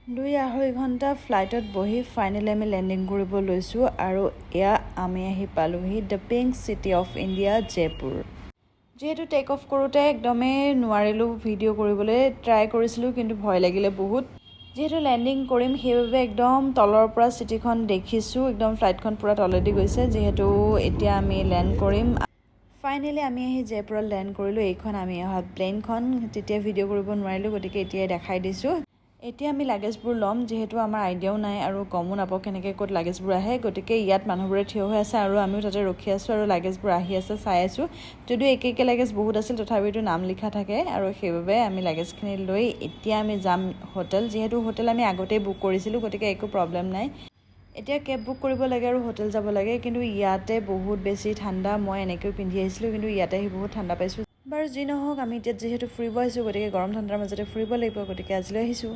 2-2.5 ঘণ্টা ফ্লাইটত বহি ফাইনেলি আমি লেণ্ডিং কৰিব লৈছোঁ আৰু এয়া আমি আহি পালোহি the pink city of India Jaipur. যিহেতু টেক অফ কৰোঁতে একদমেই নোৱাৰিলোঁ ভিডিঅ' কৰিবলৈ, ট্ৰাই কৰিছিলোঁ কিন্তু ভয় লাগিলে বহুত। যিহেতু লেণ্ডিং কৰিম সেইবাবে একদম তলৰ পৰা চিটিখন দেখিছোঁ, একদম ফ্লাইটখন পূৰা তলেদি গৈছে। যিহেতু এতিয়া আমি লেণ্ড কৰিম, ফাইনেলি আমি আহি জয়পুৰত লেণ্ড কৰিলোঁ। এইখন আমি অহা প্লেইনখন, তেতিয়া ভিডিঅ' কৰিব নোৱাৰিলোঁ, গতিকে এতিয়াই দেখাই দিছোঁ। এতিয়া আমি লাগেজবোৰ ল'ম, যিহেতু আমাৰ আইডিয়াও নাই আৰু গমো নাপাওঁ কেনেকৈ ক'ত লাগেজবোৰ আহে। গতিকে ইয়াত মানুহবোৰে থিয় হৈ আছে আৰু আমিও তাতে ৰখি আছোঁ আৰু লাগেজবোৰ আহি আছে চাই আছোঁ। যদিও একে লাগেজ বহুত আছিল, তথাপিতো নাম লিখা থাকে আৰু সেইবাবে আমি লাগেজখিনি লৈ এতিয়া আমি যাম হোটেল। যিহেতু হোটেল আমি আগতেই বুক কৰিছিলোঁ, গতিকে একো প্ৰব্লেম নাই। এতিয়া কেব বুক কৰিব লাগে আৰু হোটেল যাব লাগে, কিন্তু ইয়াতে বহুত বেছি ঠাণ্ডা। মই এনেকৈ পিন্ধি আহিছিলোঁ, কিন্তু ইয়াতে আহি বহুত ঠাণ্ডা পাইছোঁ। বাৰু যি নহওক, আমি এতিয়া যিহেতু ফুৰিব আহিছোঁ, গতিকে গৰম ঠাণ্ডাৰ মাজতে ফুৰিব লাগিব, গতিকে আজিলৈ আহিছোঁ।